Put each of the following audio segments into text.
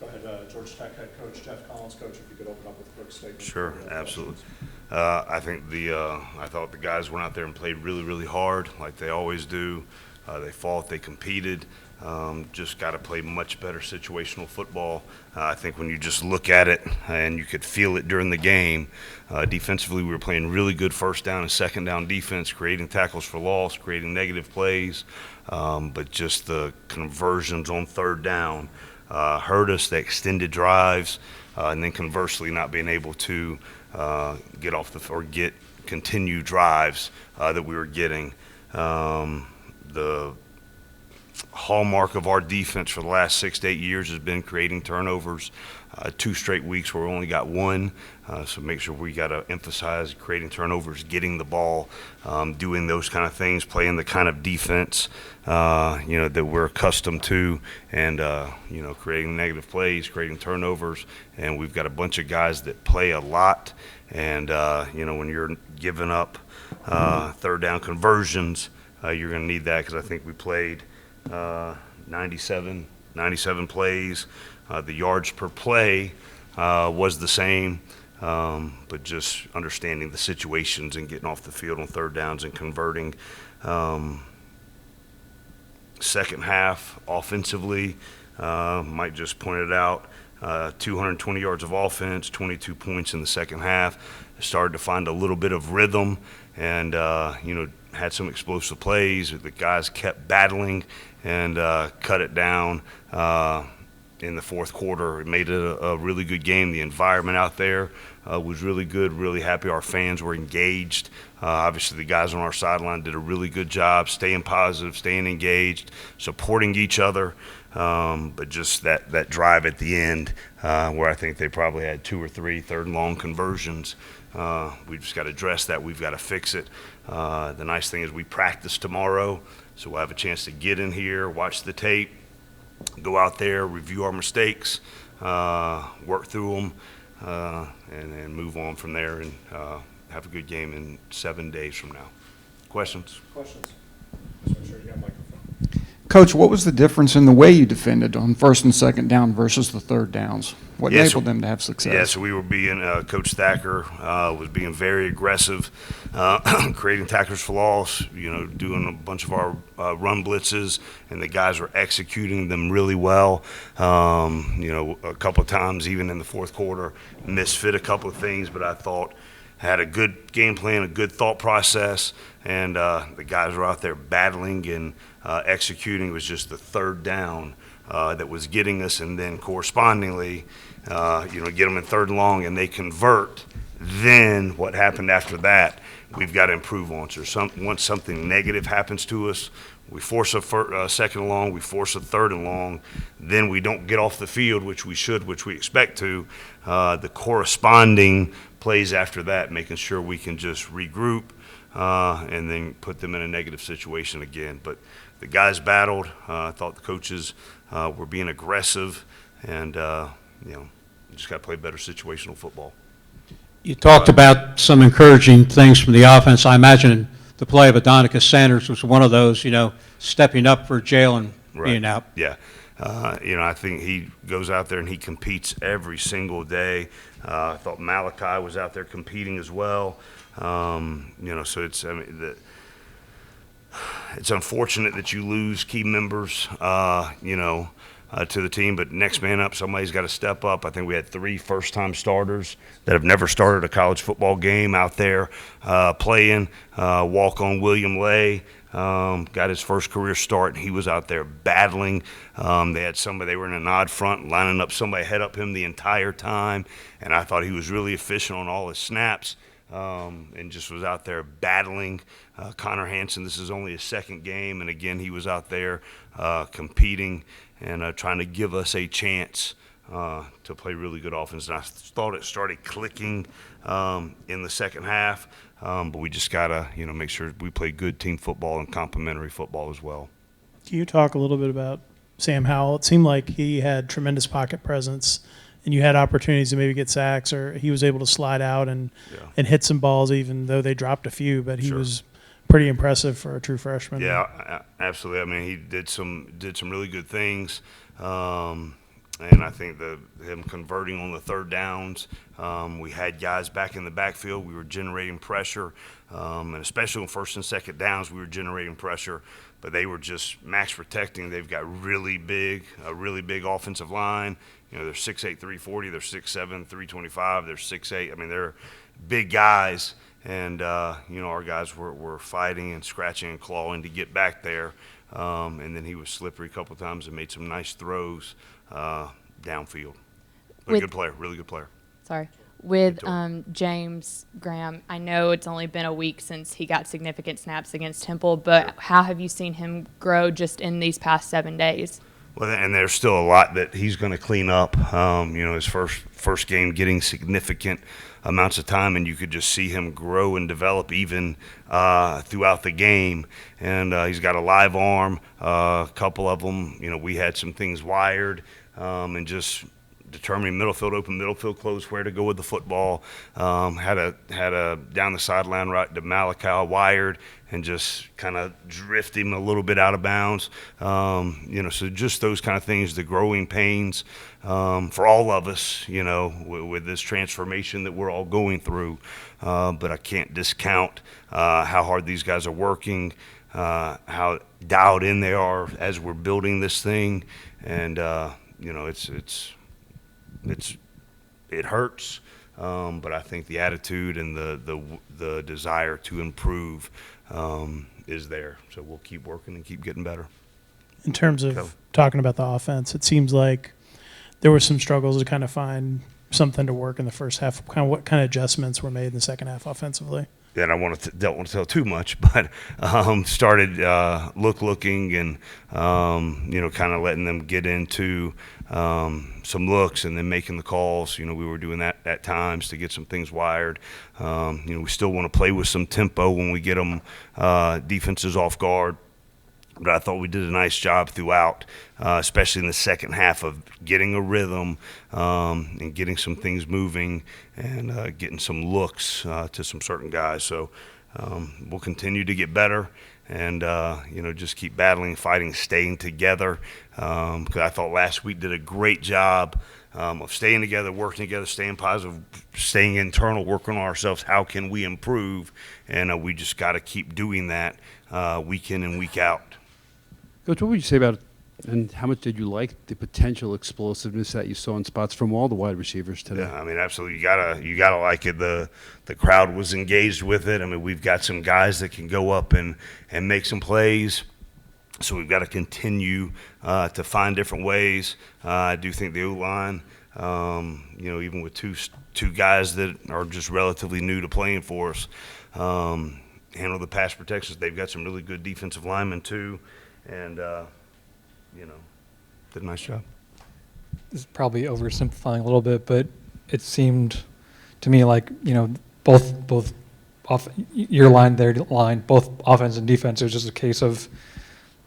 Go ahead, Georgia Tech head coach Jeff Collins. Coach, if you could open up with a quick statement. Sure, absolutely. I thought the guys went out there and played really, really hard, like they always do. They fought, they competed. Just got to play much better situational football. I think when you just look at it and you could feel it during the game, defensively we were playing really good first down and second down defense, creating tackles for loss, creating negative plays, but just the conversions on third down hurt us, the extended drives, and then conversely not being able to get off or get continued drives that we were getting. The hallmark of our defense for the last 6 to 8 years has been creating turnovers. 2 straight weeks where we only got 1, so make sure we got to emphasize creating turnovers, getting the ball, doing those kind of things, playing the kind of defense that we're accustomed to, and creating negative plays, creating turnovers. And we've got a bunch of guys that play a lot, and when you're giving up third down conversions, you're going to need that, because I think we played 97 plays. The yards per play was the same, but just understanding the situations and getting off the field on third downs and converting. Second half, offensively, Mike just pointed out, 220 yards of offense, 22 points in the second half. Started to find a little bit of rhythm, and had some explosive plays. The guys kept battling and cut it down in the fourth quarter. It made it a really good game. The environment out there was really good, really happy. Our fans were engaged. Obviously, the guys on our sideline did a really good job staying positive, staying engaged, supporting each other. But just that drive at the end, where I think they probably had 2 or 3 third and long conversions. We just got to address that. We've got to fix it. The nice thing is we practice tomorrow, so we'll have a chance to get in here, watch the tape, go out there, review our mistakes, work through them, and move on from there, and have a good game in 7 days from now. Questions? Questions? Just make sure you got a microphone. Coach, what was the difference in the way you defended on first and second down versus the third downs? What enabled them to have success? Yeah, so we were being, Coach Thacker was being very aggressive, creating tackles for loss, doing a bunch of our run blitzes, and the guys were executing them really well. A couple of times, even in the fourth quarter, misfit a couple of things, but I thought had a good game plan, a good thought process, and the guys were out there battling and executing. It was just the third down that was getting us, and then correspondingly, get them in third and long and they convert. Then what happened after that, we've got to improve on. So once something negative happens to us, we force a second and long, we force a third and long, then we don't get off the field, which we should, which we expect to. The corresponding plays after that, making sure we can just regroup and then put them in a negative situation again. But the guys battled. I thought the coaches were being aggressive, and just got to play better situational football. You talked about some encouraging things from the offense. I imagine the play of Adonicus Sanders was one of those, stepping up for Jalen being out. Yeah. I think he goes out there and he competes every single day. I thought Malachi was out there competing as well. So it's unfortunate that you lose key members, to the team, but next man up, somebody's got to step up. I think we had 3 first-time starters that have never started a college football game out there playing. Walk-on William Lay got his first career start, and he was out there battling. They were in an odd front, lining up somebody head up him the entire time, and I thought he was really efficient on all his snaps. And just was out there battling. Connor Hansen, this is only his second game, and again, he was out there competing and trying to give us a chance to play really good offense. And I thought it started clicking in the second half, but we just got to make sure we play good team football and complementary football as well. Can you talk a little bit about Sam Howell? It seemed like he had tremendous pocket presence, and you had opportunities to maybe get sacks, or he was able to slide out and hit some balls, even though they dropped a few. But he was pretty impressive for a true freshman. Yeah, absolutely. I mean, he did some really good things. And I think him converting on the third downs, we had guys back in the backfield. We were generating pressure, and especially on first and second downs, we were generating pressure. But they were just max protecting. They've got a really big offensive line. You know, they're 6'8", 340. They're 6'7", 325. They're 6'8". I mean, they're big guys. And, you know, our guys were fighting and scratching and clawing to get back there. And then he was slippery a couple of times and made some nice throws downfield. But a good player, really good player. Sorry. With James Graham, I know it's only been a week since he got significant snaps against Temple, but how have you seen him grow just in these past 7 days? Well, and there's still a lot that he's going to clean up. You know, his first game getting significant amounts of time, and you could just see him grow and develop even throughout the game. And he's got a live arm, a couple of them. You know, we had some things wired, and just determining middle field open, middle field closed, where to go with the football. Had a down the sideline right to Malachi wired and just kind of drift him a little bit out of bounds. You know, so just those kind of things, the growing pains for all of us, you know, with this transformation that we're all going through. But I can't discount how hard these guys are working, how dialed in they are as we're building this thing. And, you know, it hurts, but I think the attitude and the desire to improve is there. So we'll keep working and keep getting better. In terms of talking about the offense, it seems like there were some struggles to kind of find something to work in the first half. Kind of what kind of adjustments were made in the second half offensively? And I don't want to tell too much, but started looking and you know, kind of letting them get into some looks and then making the calls. You know, we were doing that at times to get some things wired. You know, we still want to play with some tempo when we get them defenses off guard. But I thought we did a nice job throughout, especially in the second half, of getting a rhythm and getting some things moving and getting some looks to some certain guys. So we'll continue to get better and, you know, just keep battling, fighting, staying together. Because I thought last week did a great job of staying together, working together, staying positive, staying internal, working on ourselves. How can we improve? And we just got to keep doing that week in and week out. Coach, what would you say about, and how much did you like the potential explosiveness that you saw in spots from all the wide receivers today? Yeah, I mean, absolutely. You gotta like it. The crowd was engaged with it. I mean, we've got some guys that can go up and make some plays. So we've got to continue to find different ways. I do think the O-line, you know, even with two guys that are just relatively new to playing for us, handle the pass protections. They've got some really good defensive linemen too. And, you know, did a nice job. This is probably oversimplifying a little bit, but it seemed to me like, you know, both your line, their line, both offense and defense, it was just a case of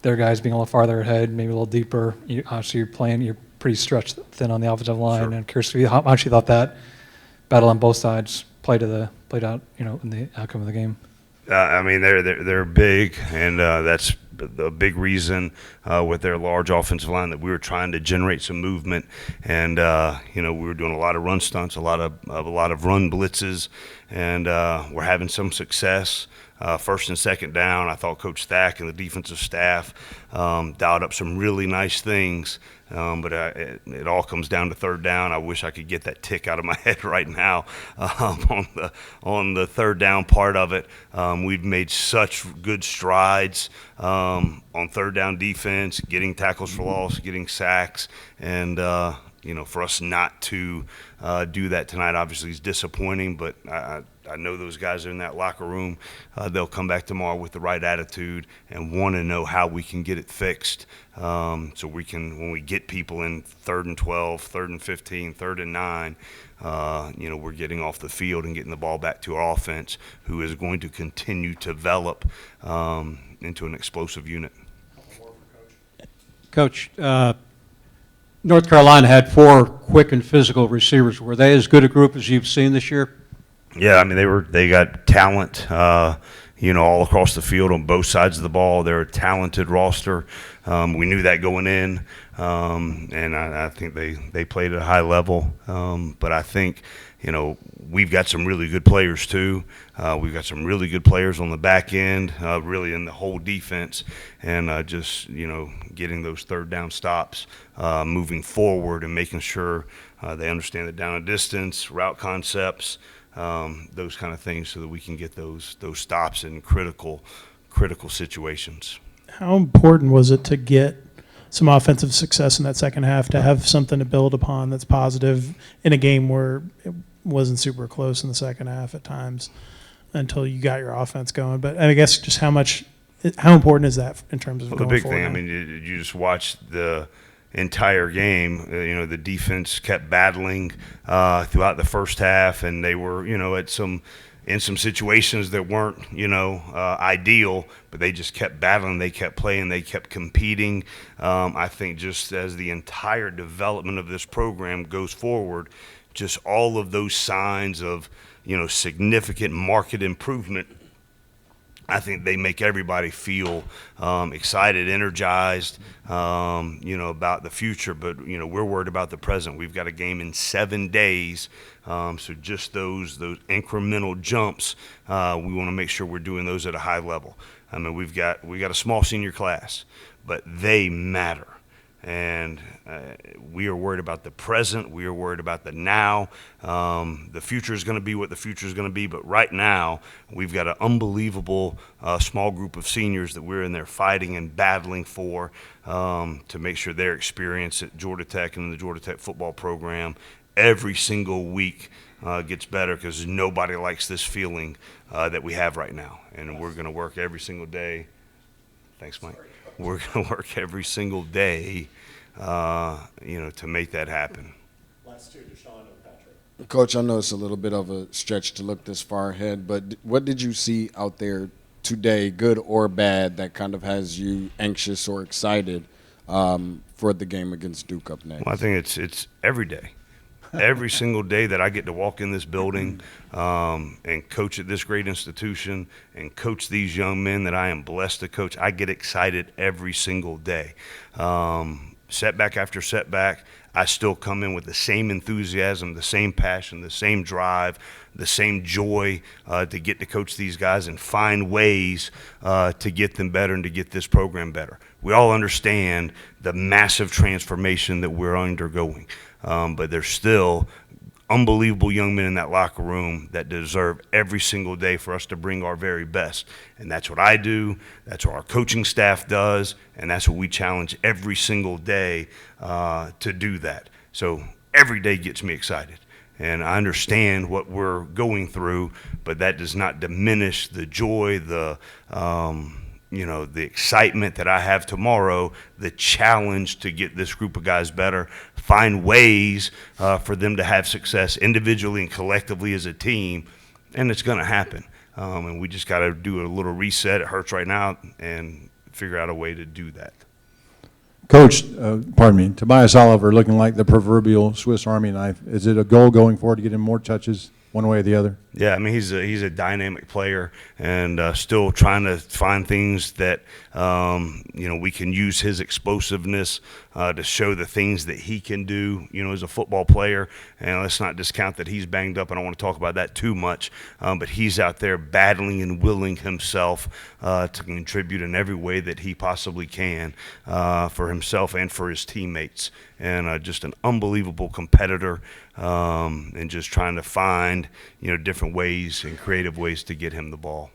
their guys being a little farther ahead, maybe a little deeper. Obviously, you're pretty stretched thin on the offensive line. Sure. And curious how much you thought that battle on both sides played out, you know, in the outcome of the game. I mean, they're big, and that's the big reason with their large offensive line that we were trying to generate some movement, and you know, we were doing a lot of run stunts, a lot of run blitzes, and we're having some success. First and second down, I thought Coach Thack and the defensive staff dialed up some really nice things, but it all comes down to third down. I wish I could get that tick out of my head right now on the third down part of it. We've made such good strides on third down defense, getting tackles for loss, getting sacks, and you know, for us not to do that tonight obviously is disappointing, but I know those guys are in that locker room. They'll come back tomorrow with the right attitude and want to know how we can get it fixed. So we can, when we get people in 3rd and 12, 3rd and 15, 3rd and 9, you know, we're getting off the field and getting the ball back to our offense, who is going to continue to develop into an explosive unit. Coach, North Carolina had 4 quick and physical receivers. Were they as good a group as you've seen this year? Yeah, I mean, they got talent, you know, all across the field on both sides of the ball. They're a talented roster. We knew that going in. and I think they played at a high level. But I think, we've got some really good players too. We've got some really good players on the back end, really in the whole defense, and just getting those third down stops, moving forward, and making sure they understand the down and distance, route concepts, those kind of things, so that we can get those stops in critical situations. How important was it to get some offensive success in that second half, to have something to build upon that's positive in a game where it wasn't super close in the second half at times until you got your offense going? But I guess just how important is that in terms of Well, going the big forward thing, now? I mean, you just watched the entire game. The defense kept battling throughout the first half, and they were, in some situations that weren't, ideal, but they just kept battling. They kept playing. They kept competing. I think just as the entire development of this program goes forward, just all of those signs of, significant market improvement, I think they make everybody feel excited, energized, about the future. But, we're worried about the present. We've got a game in 7 days. So just those incremental jumps, we want to make sure we're doing those at a high level. I mean, we got a small senior class, but they matter. And we are worried about the present. We are worried about the now. The future is going to be what the future is going to be. But right now, we've got an unbelievable small group of seniors that we're in there fighting and battling for, to make sure their experience at Georgia Tech and in the Georgia Tech football program every single week gets better, because nobody likes this feeling that we have right now. And we're going to work every single day. Thanks, Mike. We're going to work every single day, to make that happen. Last two, Deshaun and Patrick. Coach, I know it's a little bit of a stretch to look this far ahead, but what did you see out there today, good or bad, that kind of has you anxious or excited for the game against Duke up next? Well, I think it's every day. Every single day that I get to walk in this building and coach at this great institution and coach these young men that I am blessed to coach, I get excited every single day. Setback after setback, I still come in with the same enthusiasm, the same passion, the same drive, the same joy to get to coach these guys and find ways to get them better and to get this program better. We all understand the massive transformation that we're undergoing. But there's still unbelievable young men in that locker room that deserve every single day for us to bring our very best. And that's what I do, that's what our coaching staff does, and that's what we challenge every single day to do that. So every day gets me excited. And I understand what we're going through, but that does not diminish the joy, the excitement that I have tomorrow, the challenge to get this group of guys better, find ways for them to have success individually and collectively as a team, and it's going to happen. And we just got to do a little reset. It hurts right now, and figure out a way to do that. Coach, pardon me, Tobias Oliver looking like the proverbial Swiss Army knife. Is it a goal going forward to get him more touches one way or the other? Yeah, I mean, he's a dynamic player, and still trying to find things that we can use his explosiveness to show the things that he can do, as a football player. And let's not discount that he's banged up. I don't want to talk about that too much, but he's out there battling and willing himself to contribute in every way that he possibly can for himself and for his teammates. And just an unbelievable competitor, and just trying to find different ways and creative ways to get him the ball.